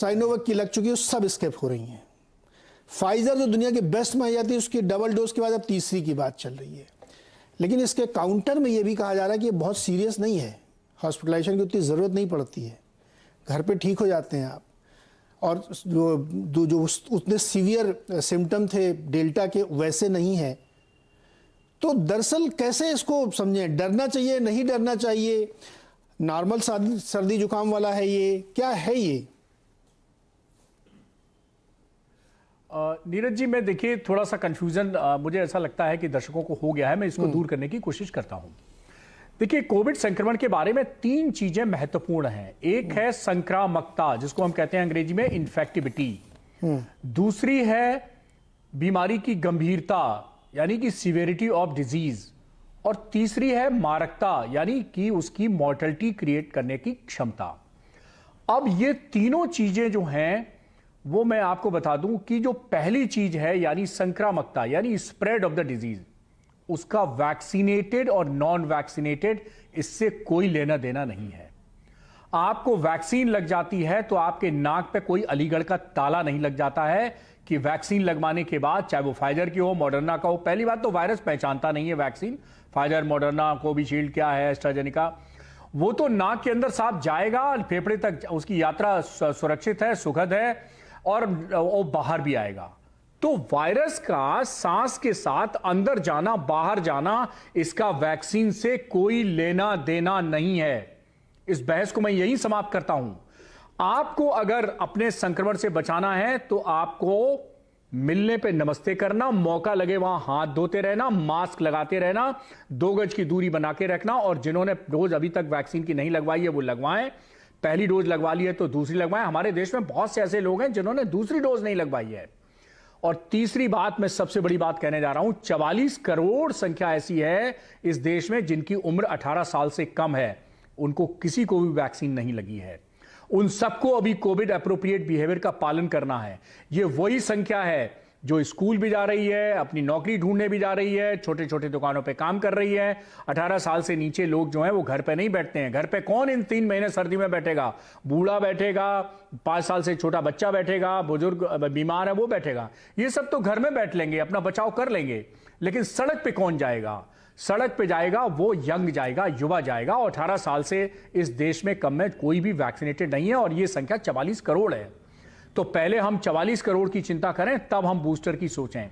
Sinovac की लग चुकी है, सब स्किप हो रही हैं। फाइजर जो दुनिया की बेस्ट मानी जाती है, उसकी डबल डोज के बाद अब तीसरी की बात चल रही है। लेकिन इसके काउंटर में ये भी कहा जा रहा है कि ये बहुत सीरियस नहीं है, हॉस्पिटलाइजेशन की उतनी ज़रूरत नहीं पड़ती है, घर पे ठीक हो जाते हैं आप। और जो उतने सीवियर सिम्टम थे डेल्टा के वैसे नहीं है। तो दरअसल कैसे इसको समझें, डरना चाहिए नहीं डरना चाहिए, नॉर्मल सर्दी जुकाम वाला है ये, क्या है ये? नीरज जी, मैं देखिए थोड़ा सा कंफ्यूजन मुझे ऐसा लगता है कि दर्शकों को हो गया है, मैं इसको दूर करने की कोशिश करता हूं। देखिए, कोविड संक्रमण के बारे में 3 चीजें महत्वपूर्ण हैं। एक है संक्रामकता, जिसको हम कहते हैं अंग्रेजी में इन्फेक्टिविटी। दूसरी है बीमारी की गंभीरता, यानी कि सिवियरिटी ऑफ डिजीज। और तीसरी है मारकता, यानी कि उसकी मॉर्टेलिटी क्रिएट करने की क्षमता। अब ये तीनों चीजें जो हैं वो मैं आपको बता दूं कि जो पहली चीज है यानी संक्रामकता, यानी स्प्रेड ऑफ द डिजीज, उसका वैक्सीनेटेड और नॉन वैक्सीनेटेड इससे कोई लेना देना नहीं है। आपको वैक्सीन लग जाती है तो आपके नाक पे कोई अलीगढ़ का ताला नहीं लग जाता है कि वैक्सीन लगवाने के बाद, चाहे वो फाइजर की हो, मॉडर्ना का हो। पहली बात तो वायरस पहचानता नहीं है वैक्सीन, फाइजर, मॉडर्ना, कोविशील्ड क्या है, एस्ट्राजेनिका, वो तो नाक के अंदर सांप जाएगा, फेफड़े तक उसकी यात्रा सुरक्षित है, सुखद है, और वो बाहर भी आएगा। तो वायरस का सांस के साथ अंदर जाना बाहर जाना, इसका वैक्सीन से कोई लेना देना नहीं है। इस बहस को मैं यही समाप्त करता हूं। आपको अगर अपने संक्रमण से बचाना है तो आपको मिलने पे नमस्ते करना, मौका लगे वहां हाथ धोते रहना, मास्क लगाते रहना, 2 गज की दूरी बना के रखना, और जिन्होंने डोज अभी तक वैक्सीन की नहीं लगवाई है वो लगवाएं। पहली डोज लगवा ली है तो दूसरी लगवाएं। हमारे देश में बहुत से ऐसे लोग हैं जिन्होंने दूसरी डोज नहीं लगवाई है। और तीसरी बात, मैं सबसे बड़ी बात कहने जा रहा हूं, 44 करोड़ संख्या ऐसी है इस देश में जिनकी उम्र 18 साल से कम है, उनको किसी को भी वैक्सीन नहीं लगी है। उन सबको अभी कोविड एप्रोप्रिएट बिहेवियर का पालन करना है। ये वही संख्या है जो स्कूल भी जा रही है, अपनी नौकरी ढूंढने भी जा रही है, छोटे छोटे दुकानों पे काम कर रही है। 18 साल से नीचे लोग जो हैं वो घर पे नहीं बैठते हैं। घर पे कौन इन 3 महीने सर्दी में बैठेगा? बूढ़ा बैठेगा, 5 साल से छोटा बच्चा बैठेगा, बुजुर्ग बीमार है वो बैठेगा। ये सब तो घर में बैठ लेंगे, अपना बचाव कर लेंगे। लेकिन सड़क पे कौन जाएगा? सड़क पे जाएगा वो यंग जाएगा, युवा जाएगा। और 18 साल से इस देश में कम में कोई भी वैक्सीनेटेड नहीं है, और ये संख्या 44 करोड़ है। तो पहले हम 44 करोड़ की चिंता करें, तब हम बूस्टर की सोचें।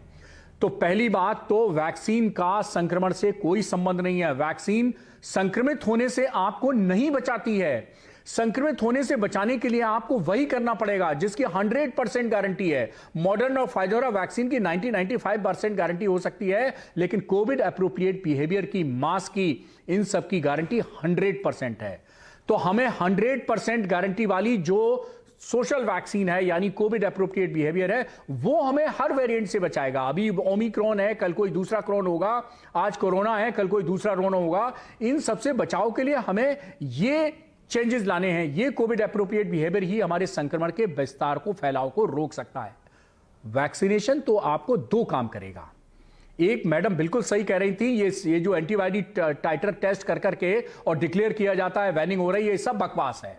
तो पहली बात तो वैक्सीन का संक्रमण से कोई संबंध नहीं है। वैक्सीन संक्रमित होने से आपको नहीं बचाती है। संक्रमित होने से बचाने के लिए आपको वही करना पड़ेगा जिसकी 100% गारंटी है। मॉडर्न और फाइजर वैक्सीन की 90-95% गारंटी हो सकती है, लेकिन कोविड एप्रोप्रिएट बिहेवियर की, मास्क की, इन सब की गारंटी 100% है। तो हमें 100% गारंटी वाली जो सोशल वैक्सीन है, यानी कोविड एप्रोप्रिएट बिहेवियर है, वो हमें हर वेरिएंट से बचाएगा। अभी ओमिक्रॉन है, कल कोई दूसरा क्रॉन होगा, आज कोरोना है, कल कोई दूसरा रोना होगा। इन सबसे बचाव के लिए हमें ये चेंजेस लाने हैं। ये कोविड एप्रोप्रिएट बिहेवियर ही हमारे संक्रमण के विस्तार को, फैलाव को रोक सकता है। वैक्सीनेशन तो आपको 2 काम करेगा। एक, मैडम बिल्कुल सही कह रही थी, ये जो एंटीबॉडी टाइटर टेस्ट कर करके और डिक्लेयर किया जाता है वैनिंग हो रही है, ये सब बकवास है।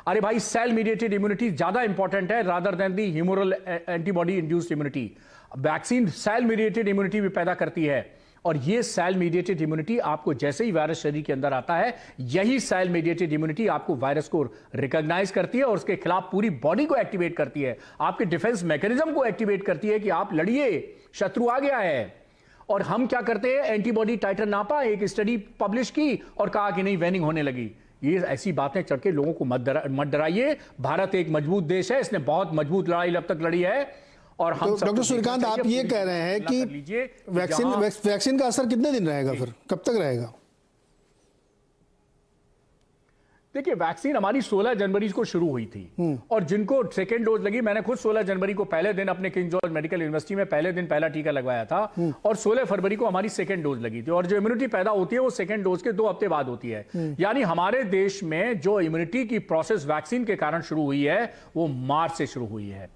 अरे भाई, सेल मीडिएटेड इम्यूनिटी ज्यादा इंपॉर्टेंट है rather than the humoral antibody induced immunity. Vaccine cell mediated immunity भी पैदा करती है, और ये सेल मीडिएटेड इम्यूनिटी आपको जैसे ही वायरस शरीर के अंदर आता है, यही सेल मीडिएटेड इम्यूनिटी आपको वायरस को रिकॉग्नाइज करती है और उसके खिलाफ पूरी बॉडी को एक्टिवेट करती है, आपके डिफेंस मैकेनिज्म को एक्टिवेट करती है कि आप लड़िए, शत्रु आ गया है। और हम क्या करते हैं, एंटीबॉडी टाइटर नापा, एक स्टडी पब्लिश की और कहा कि नहीं वेनिंग होने लगी। ये ऐसी बातें चढ़ के लोगों को मत डराइए। भारत एक मजबूत देश है, इसने बहुत मजबूत लड़ाई अब तक लड़ी है। और हम तो डॉक्टर सूर्यकांत, आप ये कह रहे हैं कि वैक्सीन का असर कितने दिन रहेगा, फिर कब तक रहेगा? देखिए, वैक्सीन हमारी 16 जनवरी को शुरू हुई थी, और जिनको सेकेंड डोज लगी, मैंने खुद 16 जनवरी को पहले दिन अपने किंग जॉर्ज मेडिकल यूनिवर्सिटी में पहले दिन पहला टीका लगवाया था, और 16 फरवरी को हमारी सेकेंड डोज लगी थी। और जो इम्यूनिटी पैदा होती है वो सेकेंड डोज के 2 हफ्ते बाद होती है। यानी हमारे देश में जो इम्यूनिटी की प्रोसेस वैक्सीन के कारण शुरू हुई है वो मार्च से शुरू हुई है।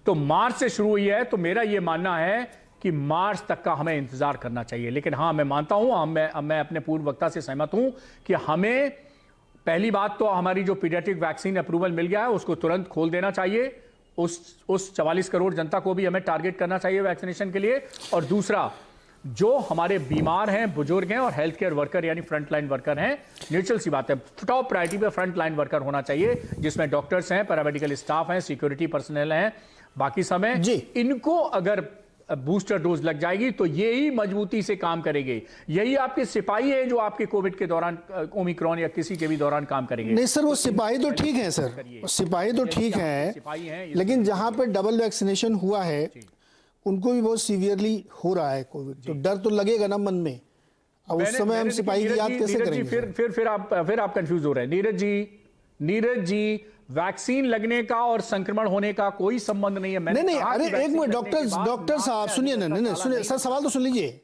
तो मार्च से शुरू हुई है, तो मेरा ये मानना है कि मार्च तक का हमें इंतजार करना चाहिए। लेकिन हाँ, मैं मानता हूं, मैं अपने पूर्व वक्ता से सहमत हूं कि हमें पहली बात तो हमारी जो पीडियाट्रिक वैक्सीन अप्रूवल मिल गया है उसको तुरंत खोल देना चाहिए। उस 44 करोड़ जनता को भी हमें टारगेट करना चाहिए वैक्सीनेशन के लिए। और दूसरा, जो हमारे बीमार हैं, बुजुर्ग हैं और हेल्थ केयर वर्कर यानी फ्रंट लाइन वर्कर हैं, नेचुरल सी बात है, टॉप प्रायोरिटी पे फ्रंट लाइन वर्कर होना चाहिए, जिसमें डॉक्टर्स हैं, पैरामेडिकल स्टाफ हैं, सिक्योरिटी पर्सनल हैं, बाकी समय जी। इनको अगर बूस्टर डोज लग जाएगी तो यही मजबूती से काम करेंगे। यही आपके सिपाही है जो आपके कोविड के दौरान, ओमिक्रॉन या किसी के भी दौरान काम करेंगे। नहीं सर, वो सिपाही तो ठीक है सर, सिपाही तो ठीक है, लेकिन जहां पे डबल वैक्सीनेशन हुआ है उनको भी बहुत सीवियरली हो रहा है कोविड, तो डर तो लगेगा ना मन में। अब उस समय हम सिपाही की याद कैसे करेंगे? फिर आप कंफ्यूज हो रहे हैं। नीरज जी, वैक्सीन लगने का और संक्रमण होने का कोई संबंध नहीं है। नहीं, अरे एक मिनट डॉक्टर साहब सुनिए ना, नहीं सुनिए सर, सवाल तो सुन लीजिए।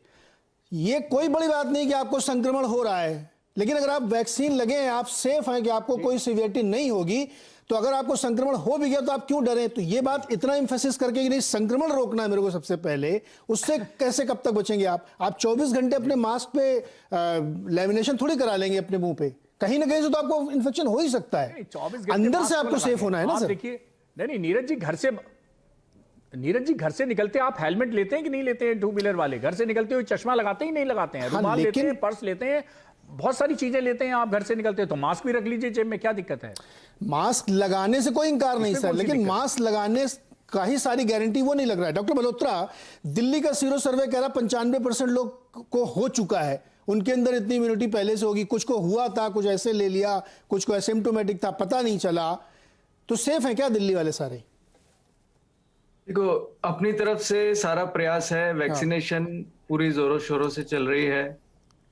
ये कोई बड़ी बात नहीं कि आपको संक्रमण हो रहा है, लेकिन अगर आप वैक्सीन लगे हैं, आप सेफ हैं कि आपको कोई सीवियरिटी नहीं होगी, तो अगर आपको संक्रमण हो भी गया तो आप क्यों डरें? तो ये बात इतना एम्फेसिस करके कि नहीं, संक्रमण रोकना है मेरे को सबसे पहले, उससे कैसे कब तक बचेंगे आप? 24 घंटे अपने मास्क पे लैमिनेशन थोड़ी करा लेंगे अपने मुंह पे, कहीं ना कहीं से तो आपको इन्फेक्शन हो ही सकता है। 24 घंटे अंदर से आपको सेफ होना है ना सर। देखिए, नहीं, नीरज जी घर से निकलते आप हेलमेट लेते हैं कि नहीं लेते हैं? टू व्हीलर वाले घर से निकलते हुए चश्मा लगाते ही नहीं लगाते हैं, रुमाल लेते हैं, पर्स लेते हैं, बहुत सारी चीजें लेते हैं। आप घर से निकलते हैं तो मास्क भी रख लीजिए जेब में, क्या दिक्कत है? मास्क लगाने से कोई इंकार नहीं सर, लेकिन मास्क लगाने का ही सारी गारंटी वो नहीं लग रहा है। डॉक्टर मल्होत्रा, दिल्ली का सीरो सर्वे कह रहा 95% लोग को हो चुका है, उनके अंदर इतनी इम्यूनिटी पहले से होगी, कुछ को हुआ था, कुछ ऐसे ले लिया, कुछ को एसिम्प्टोमेटिक था, पता नहीं चला, तो सेफ है क्या दिल्ली वाले सारे? देखो, अपनी तरफ से सारा प्रयास है, वैक्सीनेशन पूरी जोरों शोरों से चल रही है।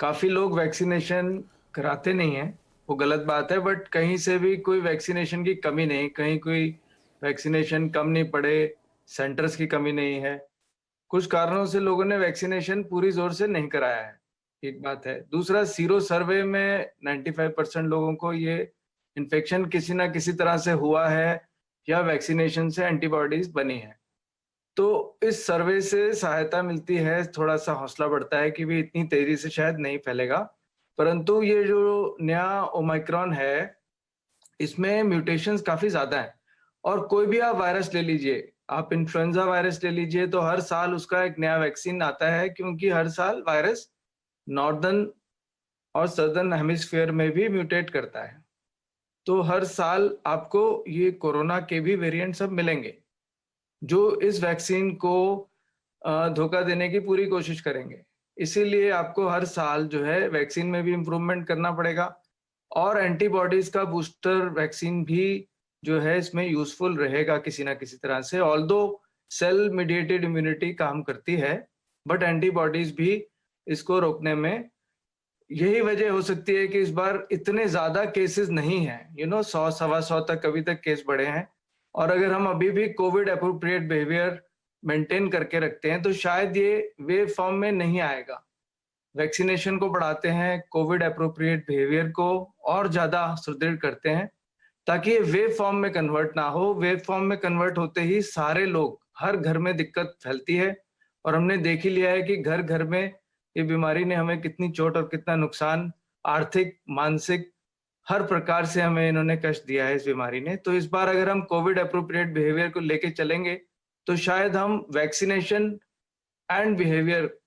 काफी लोग वैक्सीनेशन कराते नहीं है, वो गलत बात है, बट कहीं से भी कोई वैक्सीनेशन की कमी नहीं, कहीं कोई वैक्सीनेशन कम नहीं पड़े, सेंटर्स की कमी नहीं है। कुछ कारणों से लोगों ने वैक्सीनेशन पूरी जोर से नहीं कराया है, एक बात है। दूसरा, सीरो सर्वे में 95% लोगों को ये इन्फेक्शन किसी ना किसी तरह से हुआ है या वैक्सीनेशन से एंटीबॉडीज बनी है। तो इस सर्वे से सहायता मिलती है, थोड़ा सा हौसला बढ़ता है कि भी इतनी तेजी से शायद नहीं फैलेगा। परंतु ये जो नया ओमिक्रॉन है, इसमें म्यूटेशंस काफी ज्यादा हैं, और कोई भी आप वायरस ले लीजिए, आप इन्फ्लुएंजा वायरस ले लीजिए, तो हर साल उसका एक नया वैक्सीन आता है, क्योंकि हर साल वायरस नॉर्दर्न और सदर्न हेमिस्फीयर में भी म्यूटेट करता है। तो हर साल आपको ये कोरोना के भी वेरिएंट सब मिलेंगे, जो इस वैक्सीन को धोखा देने की पूरी कोशिश करेंगे। इसीलिए आपको हर साल जो है वैक्सीन में भी इम्प्रूवमेंट करना पड़ेगा, और एंटीबॉडीज का बूस्टर वैक्सीन भी जो है इसमें यूजफुल रहेगा किसी ना किसी तरह से। ऑल्दो सेल मीडिएटेड इम्यूनिटी काम करती है, बट एंटीबॉडीज भी इसको रोकने में, यही वजह हो सकती है कि इस बार इतने ज्यादा केसेस नहीं हैं, 100 सवा 100 तक अभी तक केस बढ़े हैं। और अगर हम अभी भी कोविड एप्रोप्रिएट बिहेवियर मेंटेन करके रखते हैं तो शायद ये वेव फॉर्म में नहीं आएगा। वैक्सीनेशन को बढ़ाते हैं, कोविड एप्रोप्रिएट बिहेवियर को और ज्यादा सुदृढ़ करते हैं, ताकि ये वेव फॉर्म में कन्वर्ट ना हो। वेव फॉर्म में कन्वर्ट होते ही सारे लोग, हर घर में दिक्कत फैलती है, और हमने देख ही लिया है कि घर घर में ये बीमारी ने हमें कितनी चोट और कितना नुकसान, आर्थिक, मानसिक, हर प्रकार से हमें इन्होंने कष्ट दिया है इस बीमारी ने। तो इस बार अगर हम कोविड एप्रोप्रिएट बिहेवियर को लेके चलेंगे तो शायद हम वैक्सीनेशन एंड बिहेवियर